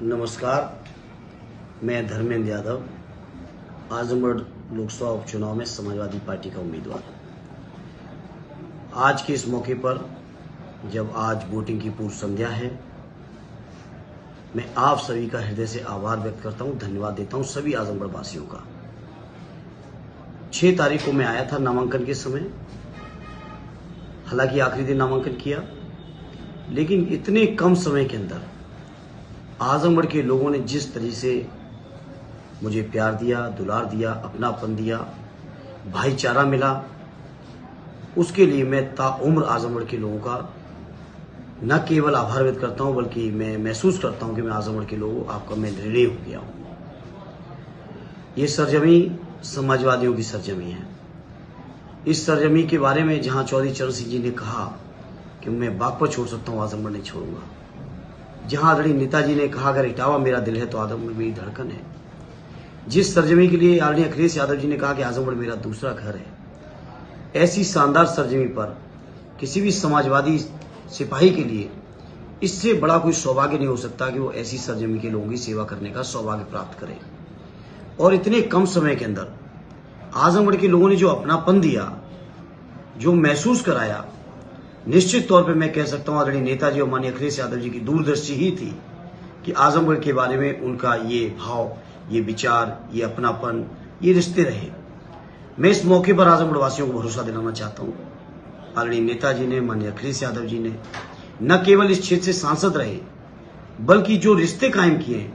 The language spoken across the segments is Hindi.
नमस्कार, मैं धर्मेंद्र यादव, आजमगढ़ लोकसभा उपचुनाव में समाजवादी पार्टी का उम्मीदवार। आज के इस मौके पर, जब आज वोटिंग की पूर्व संध्या है, मैं आप सभी का हृदय से आभार व्यक्त करता हूं, धन्यवाद देता हूं सभी आजमगढ़ वासियों का। 6 तारीख को मैं आया था नामांकन के समय, हालांकि आखिरी दिन नामांकन किया, लेकिन इतने कम समय के अंदर आजमगढ़ के लोगों ने जिस तरीके से मुझे प्यार दिया, दुलार दिया, अपनापन दिया, भाईचारा मिला, उसके लिए मैं ताउम्र आजमगढ़ के लोगों का न केवल आभार व्यक्त करता हूं, बल्कि मैं महसूस करता हूं कि मैं आजमगढ़ के लोगों आपका मैं ऋणी हो गया हूं। ये सरजमी समाजवादियों की सरजमी है। इस सरजमी के बारे में जहां चौधरी चरण सिंह जी ने कहा कि मैं बागपत छोड़ सकता हूं, आजमगढ़ नहीं छोड़ूंगा, जहां आदरणीय नेताजी ने कहा अगर इटावा मेरा दिल है तो आजमगढ़ मेरी धड़कन है, जिस सरजमी के लिए आदरणीय अखिलेश यादव जी ने कहा कि आजमगढ़ मेरा दूसरा घर है, ऐसी शानदार सरजमी पर किसी भी समाजवादी सिपाही के लिए इससे बड़ा कोई सौभाग्य नहीं हो सकता कि वो ऐसी सरजमी के लोगों की सेवा करने का सौभाग्य प्राप्त करे। और इतने कम समय के अंदर आजमगढ़ के लोगों ने जो अपनापन दिया, जो महसूस कराया, निश्चित तौर पे मैं कह सकता हूं आदरणीय नेताजी और माननीय अखिलेश यादव जी की दूरदृष्टि ही थी कि आजमगढ़ के बारे में उनका ये भाव, ये विचार, ये अपनापन, ये रिश्ते रहे। मैं इस मौके पर आजमगढ़ वासियों को भरोसा दिलाना चाहता हूं, आदरणीय नेताजी ने, माननीय अखिलेश यादव जी ने न केवल इस क्षेत्र से सांसद रहे, बल्कि जो रिश्ते कायम किए,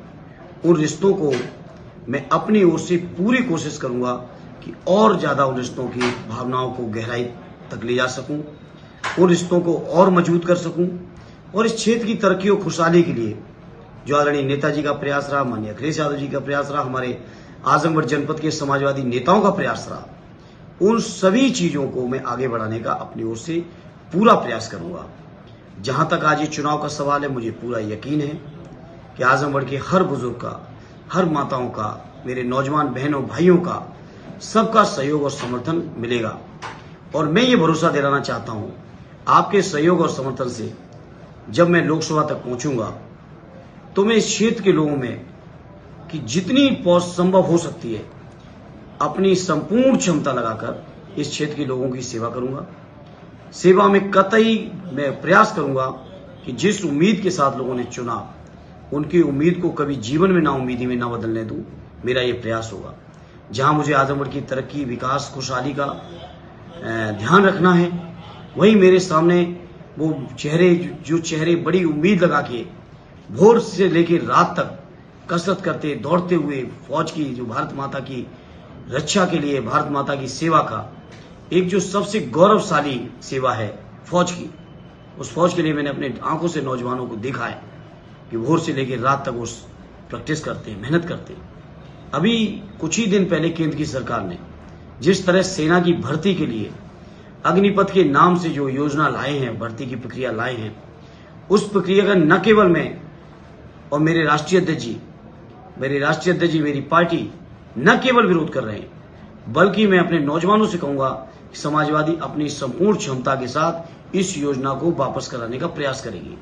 उन रिश्तों को मैं अपनी ओर से पूरी कोशिश करूंगा कि और ज्यादा उन रिश्तों की भावनाओं को गहराई तक ले जा सकूं, उन रिश्तों को और मजबूत कर सकूं, और इस क्षेत्र की तरक्की और खुशहाली के लिए जो आदरणीय नेताजी का प्रयास रहा, माननीय अखिलेश यादव जी का प्रयास रहा, हमारे आजमगढ़ जनपद के समाजवादी नेताओं का प्रयास रहा, उन सभी चीजों को मैं आगे बढ़ाने का अपनी ओर से पूरा प्रयास करूंगा। जहां तक आज ये चुनाव का सवाल है, मुझे पूरा यकीन है कि आजमगढ़ के हर बुजुर्ग का, हर माताओं का, मेरे नौजवान बहनों भाइयों का, सबका सहयोग और समर्थन मिलेगा। और मैं ये भरोसा दिलाना चाहता हूं, आपके सहयोग और समर्थन से जब मैं लोकसभा तक पहुंचूंगा तो मैं इस क्षेत्र के लोगों में कि जितनी पहुंच संभव हो सकती है अपनी संपूर्ण क्षमता लगाकर इस क्षेत्र के लोगों की सेवा करूंगा। सेवा में कतई मैं प्रयास करूंगा कि जिस उम्मीद के साथ लोगों ने चुना, उनकी उम्मीद को कभी जीवन में नाउम्मीदी में ना बदलने दूं। मेरा ये प्रयास होगा। जहां मुझे आजमगढ़ की तरक्की, विकास, खुशहाली का ध्यान रखना है, वहीं मेरे सामने वो चेहरे, जो चेहरे बड़ी उम्मीद लगा के भोर से लेकर रात तक कसरत करते, दौड़ते हुए फौज की, जो भारत माता की रक्षा के लिए, भारत माता की सेवा का एक जो सबसे गौरवशाली सेवा है फौज की, उस फौज के लिए मैंने अपने आंखों से नौजवानों को देखा है कि भोर से लेकर रात तक वो प्रैक्टिस करते हैं, मेहनत करते हैं। अभी कुछ ही दिन पहले केंद्र की सरकार ने जिस तरह सेना की भर्ती के लिए अग्निपथ के नाम से जो योजना लाए हैं, भर्ती की प्रक्रिया लाए हैं, उस प्रक्रिया का न केवल मैं और मेरे राष्ट्रीय अध्यक्ष जी, मेरी पार्टी न केवल विरोध कर रहे हैं, बल्कि मैं अपने नौजवानों से कहूंगा कि समाजवादी अपनी संपूर्ण क्षमता के साथ इस योजना को वापस कराने का प्रयास करेगी।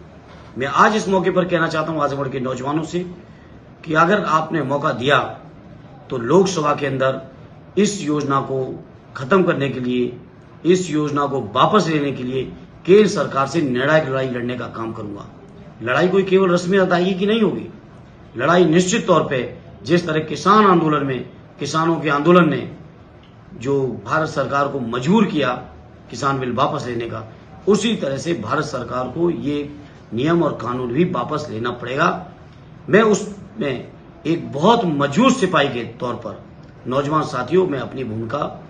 मैं आज इस मौके पर कहना चाहता हूं आजमगढ़ के नौजवानों से कि अगर आपने मौका दिया तो लोकसभा के अंदर इस योजना को खत्म करने के लिए, इस योजना को वापस लेने के लिए केंद्र सरकार से निर्णायक लड़ाई लड़ने का काम करूंगा। लड़ाई कोई केवल रस्मी अदायगी की नहीं होगी। लड़ाई निश्चित तौर पे जिस तरह किसान आंदोलन में, किसानों के आंदोलन ने जो भारत सरकार को मजबूर किया किसान बिल वापस लेने का, उसी तरह से भारत सरकार को ये नियम और कानून भी वापस लेना पड़ेगा। मैं उसमें एक बहुत मजबूत सिपाही के तौर पर, नौजवान साथियों, मैं अपनी भूमिका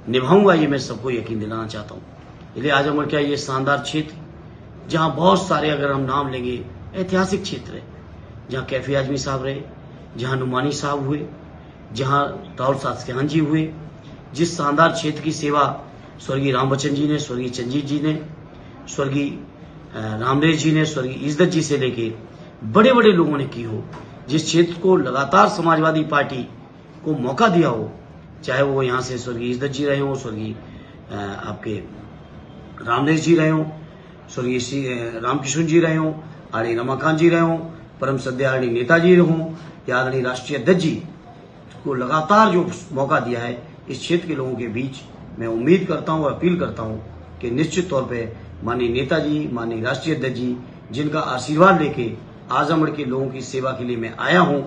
निभाऊंगा, ये मैं सबको यकीन दिलाना चाहता हूं। इसलिए आजमगढ़ का ये शानदार क्षेत्र, जहां बहुत सारे, अगर हम नाम लेंगे, ऐतिहासिक क्षेत्र है, जहां कैफी आजमी साहब रहे, जहां नुमानी साहब हुए, जहां राहुल सासख्यान जी हुए, जिस शानदार क्षेत्र की सेवा स्वर्गीय रामबच्चन जी ने, स्वर्गीय चंजीत जी ने, स्वर्गीय रामदेव जी ने, स्वर्गीय इज्जत जी से लेके बड़े बड़े लोगों ने की हो, जिस क्षेत्र को लगातार समाजवादी पार्टी को मौका दिया हो, चाहे वो यहाँ से स्वर्गीय इज्जत जी रहे हों, स्वर्गीय आपके रामदेव जी रहे हों, स्वर्गीय रामकिशन जी रहे हों, आर रमाकांत जी रहे हों, परम श्रद्धेय आदरणीय नेताजी हों या आदरणीय राष्ट्रीय अध्यक्ष जी को लगातार जो मौका दिया है इस क्षेत्र के लोगों के बीच, मैं उम्मीद करता हूं और अपील करता हूं कि निश्चित तौर पे माननीय नेताजी, माननीय राष्ट्रीय अध्यक्ष जी, जिनका आशीर्वाद लेके आजमगढ़ के लोगों की सेवा के लिए मैं आया हूं,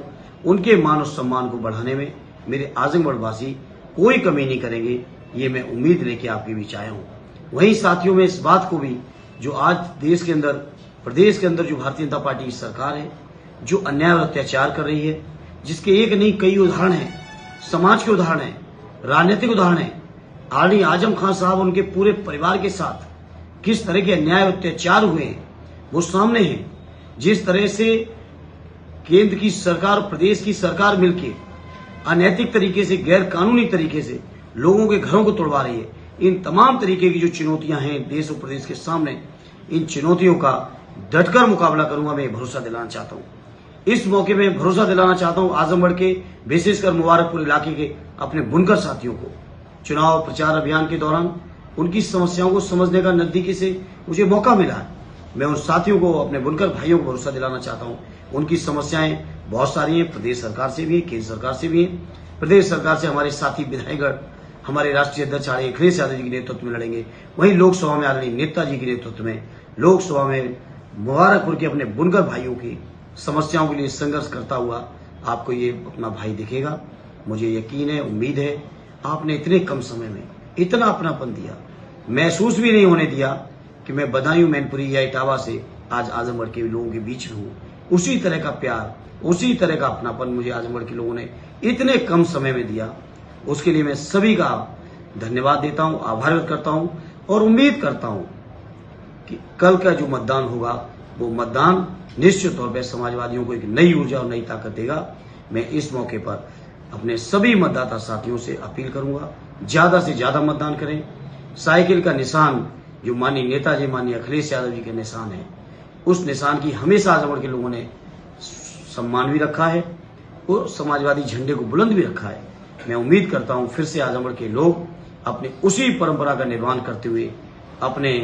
उनके मान और सम्मान को बढ़ाने में मेरे आजमगढ़ वासी कोई कमी नहीं करेंगे, ये मैं उम्मीद लेके आपके बीच आया हूं। वहीं साथियों में इस बात को भी, जो आज देश के अंदर, प्रदेश के अंदर जो भारतीय जनता पार्टी की सरकार है, जो अन्याय और अत्याचार कर रही है, जिसके एक नहीं कई उदाहरण हैं, समाज के उदाहरण हैं, राजनीतिक उदाहरण हैं। आदरणीय आजम खान साहब उनके पूरे परिवार के साथ किस तरह के अन्याय और अत्याचार हुए हैं वो सामने है। जिस तरह से केंद्र की सरकार और प्रदेश की सरकार मिलकर अनैतिक तरीके से, गैर कानूनी तरीके से लोगों के घरों को तोड़वा रही है, इन तमाम तरीके की जो चुनौतियां हैं देश और प्रदेश के सामने, इन चुनौतियों का डटकर मुकाबला करूंगा, मैं भरोसा दिलाना चाहता हूं। इस मौके में भरोसा दिलाना चाहता हूं आजमगढ़ के, विशेषकर मुबारकपुर इलाके के अपने बुनकर साथियों को। चुनाव प्रचार अभियान के दौरान उनकी समस्याओं को समझने का नजदीकी से मुझे मौका मिला है। मैं उन साथियों को, अपने बुनकर भाइयों को भरोसा दिलाना चाहता हूं, उनकी समस्याएं बहुत सारी हैं, प्रदेश सरकार से भी है, केंद्र सरकार से भी है। प्रदेश सरकार से हमारे साथी विधायकगढ़, हमारे राष्ट्रीय अध्यक्ष आदरणीय अखिलेश यादव जी के नेतृत्व में लड़ेंगे। वहीं लोकसभा में आदरणीय नेताजी के नेतृत्व में लोकसभा में मुबारकपुर के अपने बुनकर भाइयों की समस्याओं के लिए संघर्ष करता हुआ आपको ये अपना भाई दिखेगा। मुझे यकीन है, उम्मीद है, आपने इतने कम समय में इतना अपनापन दिया, महसूस भी नहीं होने दिया कि मैं बदायूं, मैनपुरी या इटावा से आज आजमगढ़ के लोगों के बीच में हूँ। उसी तरह का प्यार, उसी तरह का अपनापन मुझे आजमगढ़ के लोगों ने इतने कम समय में दिया। उसके लिए मैं सभी का धन्यवाद देता हूँ, आभार व्यक्त करता हूँ और उम्मीद करता हूँ कि कल का जो मतदान होगा वो मतदान निश्चित तौर पर समाजवादियों को एक नई ऊर्जा और नई ताकत देगा। मैं इस मौके पर अपने सभी मतदाता साथियों से अपील करूंगा, ज्यादा से ज्यादा मतदान करें। साइकिल का निशान जो माननीय नेताजी, माननीय अखिलेश यादव जी के निशान है, उस निशान की हमेशा आजमगढ़ के लोगों ने सम्मान भी रखा है और समाजवादी झंडे को बुलंद भी रखा है। मैं उम्मीद करता हूं फिर से आजमगढ़ के लोग अपने उसी परंपरा का निर्वहन करते हुए अपने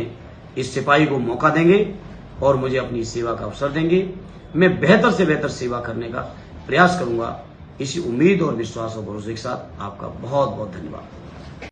इस सिपाही को मौका देंगे और मुझे अपनी सेवा का अवसर देंगे। मैं बेहतर से बेहतर सेवा करने का प्रयास करूंगा। इसी उम्मीद और विश्वास और भरोसे के साथ आपका बहुत बहुत धन्यवाद।